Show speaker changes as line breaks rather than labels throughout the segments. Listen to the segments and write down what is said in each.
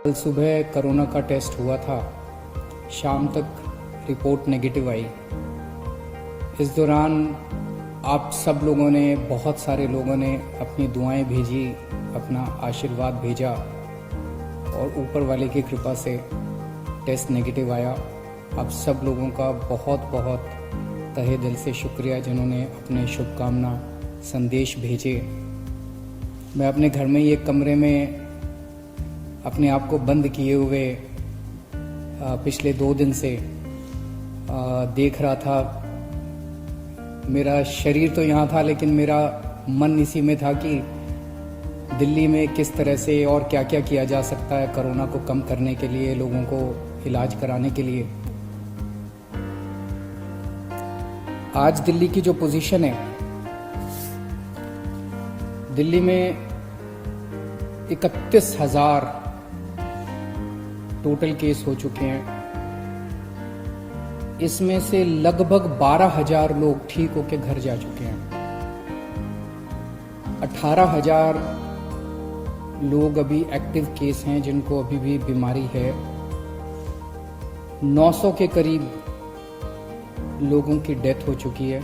कल सुबह कोरोना का टेस्ट हुआ था, शाम तक रिपोर्ट नेगेटिव आई। इस दौरान आप सब लोगों ने, बहुत सारे लोगों ने अपनी दुआएं भेजी, अपना आशीर्वाद भेजा और ऊपर वाले की कृपा से टेस्ट नेगेटिव आया। आप सब लोगों का बहुत बहुत तहे दिल से शुक्रिया जिन्होंने अपने शुभकामना संदेश भेजे। मैं अपने घर में ही एक कमरे में अपने आप को बंद किए हुए पिछले 2 दिन से देख रहा था। मेरा शरीर तो यहाँ था लेकिन मेरा मन इसी में था कि दिल्ली में किस तरह से और क्या क्या किया जा सकता है कोरोना को कम करने के लिए, लोगों को इलाज कराने के लिए। आज दिल्ली की जो पोजीशन है, दिल्ली में 31,000 टोटल केस हो चुके हैं। इसमें से लगभग 12,000 लोग ठीक होकर घर जा चुके हैं। 18,000 लोग अभी एक्टिव केस हैं जिनको अभी भी बीमारी है। 900 के करीब लोगों की डेथ हो चुकी है।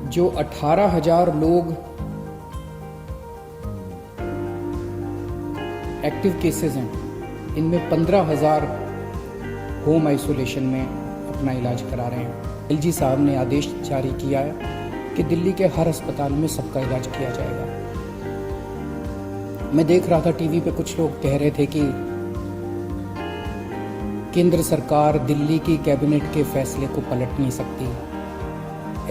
जो 18,000 लोग एक्टिव केसेस हैं, इनमें 15,000 होम आइसोलेशन में अपना इलाज करा रहे हैं। एलजी साहब ने आदेश जारी किया है कि दिल्ली के हर अस्पताल में सबका इलाज किया जाएगा। मैं देख रहा था टीवी पे कुछ लोग कह रहे थे कि केंद्र सरकार दिल्ली की कैबिनेट के फैसले को पलट नहीं सकती।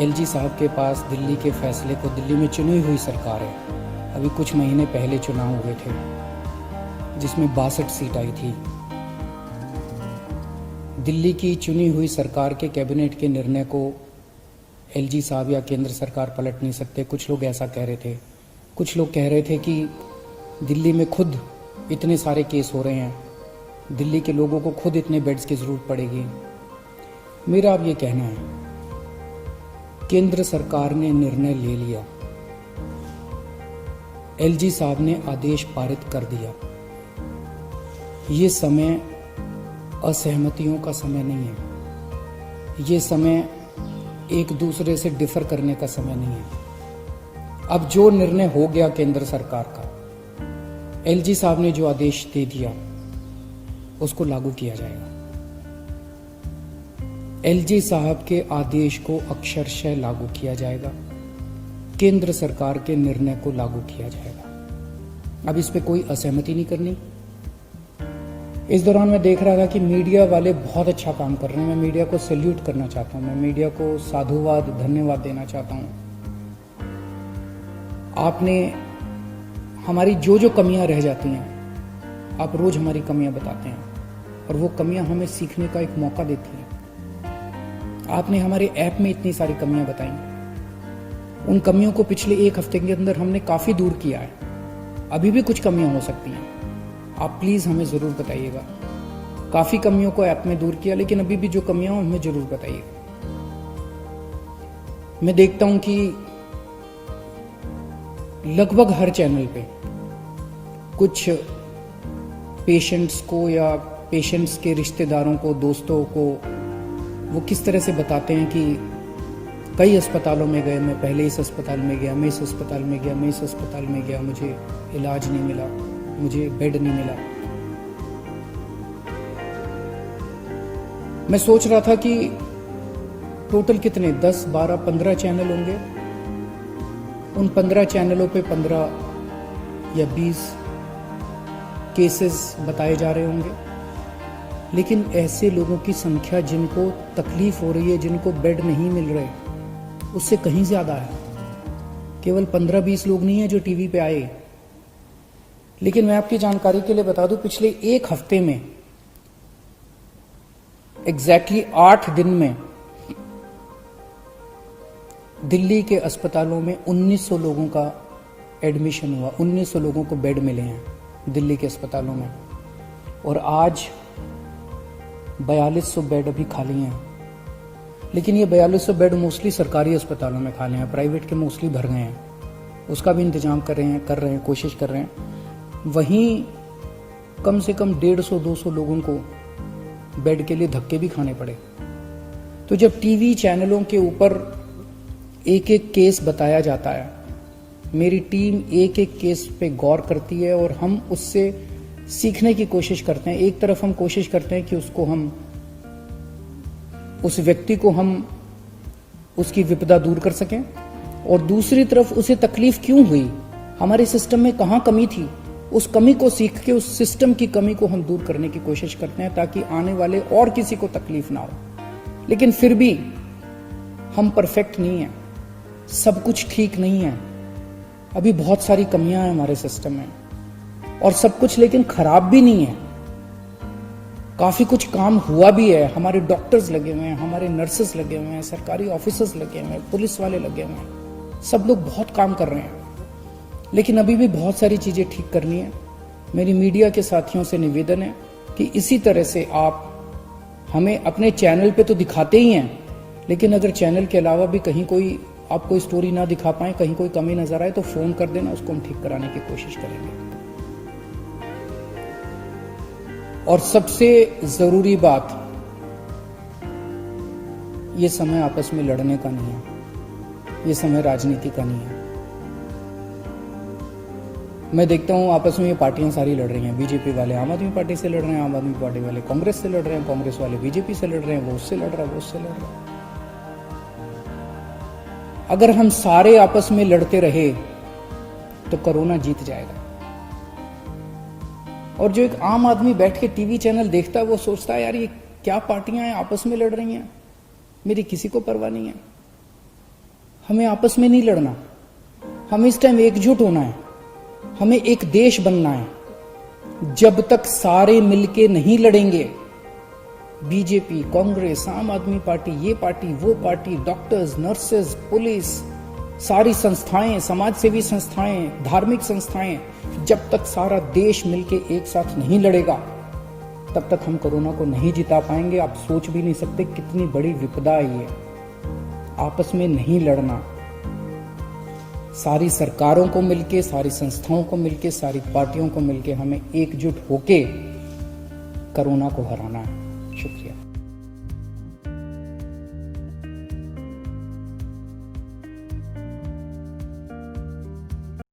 एलजी साहब के पास दिल्ली के फैसले को, दिल्ली में चुनी हुई सरकार है। अभी कुछ महीने पहले चुनाव हुए थे जिसमें 62 सीट आई थी। दिल्ली की चुनी हुई सरकार के कैबिनेट के निर्णय को एलजी साहब या केंद्र सरकार पलट नहीं सकते। कुछ लोग ऐसा कह रहे थे। कुछ लोग कह रहे थे कि दिल्ली में खुद इतने सारे केस हो रहे हैं, दिल्ली के लोगों को खुद इतने बेड्स की जरूरत पड़ेगी। मेरा अब ये कहना है, केंद्र सरकार ने निर्णय ले लिया, एलजी साहब ने आदेश पारित कर दिया। ये समय असहमतियों का समय नहीं है। ये समय एक दूसरे से डिफर करने का समय नहीं है। अब जो निर्णय हो गया केंद्र सरकार का, एलजी साहब ने जो आदेश दे दिया, उसको लागू किया जाएगा। एलजी साहब के आदेश को अक्षरशः लागू किया जाएगा। केंद्र सरकार के निर्णय को लागू किया जाएगा। अब इस पे कोई असहमति नहीं करनी। इस दौरान मैं देख रहा था कि मीडिया वाले बहुत अच्छा काम कर रहे हैं। मैं मीडिया को सैल्यूट करना चाहता हूं। मैं मीडिया को साधुवाद, धन्यवाद देना चाहता हूं। आपने हमारी जो जो कमियां रह जाती हैं, आप रोज हमारी कमियां बताते हैं और वो कमियां हमें सीखने का एक मौका देती हैं। आपने हमारे ऐप में इतनी सारी कमियां बताई। उन कमियों को पिछले 1 हफ्ते के अंदर हमने काफी दूर किया है। अभी भी कुछ कमियां हो सकती हैं, आप प्लीज हमें जरूर बताइएगा। काफी कमियों को ऐप में दूर किया, लेकिन अभी भी जो कमियां हो हमें जरूर बताइएगा। मैं देखता हूं कि लगभग हर चैनल पे कुछ पेशेंट्स को या पेशेंट्स के रिश्तेदारों को, दोस्तों को, वो किस तरह से बताते हैं कि कई अस्पतालों में गए, मैं पहले इस अस्पताल में गया, मैं इस अस्पताल में गया, मैं इस अस्पताल में गया, मुझे इलाज नहीं मिला, मुझे बेड नहीं मिला। मैं सोच रहा था कि टोटल कितने 10, 12, 15 चैनल होंगे। उन 15 चैनलों पे 15 या 20 केसेस बताए जा रहे होंगे, लेकिन ऐसे लोगों की संख्या जिनको तकलीफ हो रही है, जिनको बेड नहीं मिल रहे, उससे कहीं ज्यादा है। केवल 15-20 लोग नहीं है जो टीवी पे आए। लेकिन मैं आपकी जानकारी के लिए बता दूं, पिछले 1 हफ्ते में एग्जैक्टली 8 दिन में दिल्ली के अस्पतालों में 1900 लोगों का एडमिशन हुआ। 1900 लोगों को बेड मिले हैं दिल्ली के अस्पतालों में। और आज 4200 बेड अभी खाली हैं। लेकिन ये 4200 बेड मोस्टली सरकारी अस्पतालों में खाली हैं, प्राइवेट के मोस्टली भर गए हैं। उसका भी इंतजाम कर रहे हैं, कोशिश कर रहे हैं। वहीं कम से कम 150-200 लोगों को बेड के लिए धक्के भी खाने पड़े। तो जब टीवी चैनलों के ऊपर एक एक केस बताया जाता है, मेरी टीम एक एक केस पे गौर करती है और हम उससे सीखने की कोशिश करते हैं। एक तरफ हम कोशिश करते हैं कि उस व्यक्ति को हम उसकी विपदा दूर कर सकें, और दूसरी तरफ उसे तकलीफ क्यों हुई, हमारे सिस्टम में कहाँ कमी थी, उस कमी को सीख के उस सिस्टम की कमी को हम दूर करने की कोशिश करते हैं ताकि आने वाले और किसी को तकलीफ ना हो। लेकिन फिर भी हम परफेक्ट नहीं हैं, सब कुछ ठीक नहीं है, अभी बहुत सारी कमियां हैं हमारे सिस्टम में, और सब कुछ लेकिन खराब भी नहीं है। काफी कुछ काम हुआ भी है, हमारे डॉक्टर्स लगे हुए हैं, हमारे नर्सेस लगे हुए हैं, सरकारी ऑफिसर्स लगे हुए हैं, पुलिस वाले लगे हुए हैं, सब लोग बहुत काम कर रहे हैं। लेकिन अभी भी बहुत सारी चीजें ठीक करनी है। मेरी मीडिया के साथियों से निवेदन है कि इसी तरह से आप हमें अपने चैनल पे तो दिखाते ही हैं, लेकिन अगर चैनल के अलावा भी कहीं कोई आप कोई स्टोरी ना दिखा पाए, कहीं कोई कमी नजर आए, तो फोन कर देना, उसको हम ठीक कराने की कोशिश करेंगे। और सबसे जरूरी बात, ये समय आपस में लड़ने का नहीं है, ये समय राजनीति का नहीं है। मैं देखता हूं आपस में ये पार्टियां सारी लड़ रही हैं, बीजेपी वाले आम आदमी पार्टी से लड़ रहे हैं, आम आदमी पार्टी वाले कांग्रेस से लड़ रहे हैं, कांग्रेस वाले बीजेपी से लड़ रहे हैं, वो उससे लड़ रहा है, वो उससे लड़ रहा है। अगर हम सारे आपस में लड़ते रहे तो कोरोना जीत जाएगा। और जो एक आम आदमी बैठ के टीवी चैनल देखता है, वो सोचता है यार ये क्या पार्टियां हैं, आपस में लड़ रही हैं, मेरी किसी को परवाह नहीं है। हमें आपस में नहीं लड़ना, हमें इस टाइम एकजुट होना है, हमें एक देश बनना है। जब तक सारे मिलके नहीं लड़ेंगे, बीजेपी, कांग्रेस, आम आदमी पार्टी, ये पार्टी, वो पार्टी, डॉक्टर्स, नर्सेज, पुलिस, सारी संस्थाएं, समाज सेवी संस्थाएं, धार्मिक संस्थाएं, जब तक सारा देश मिलके एक साथ नहीं लड़ेगा, तब तक हम कोरोना को नहीं जिता पाएंगे। आप सोच भी नहीं सकते कितनी बड़ी विपदा है ये। आपस में नहीं लड़ना, सारी सरकारों को मिलके, सारी संस्थाओं को मिलके, सारी पार्टियों को मिलके हमें एकजुट होके कोरोना को हराना है। शुक्रिया।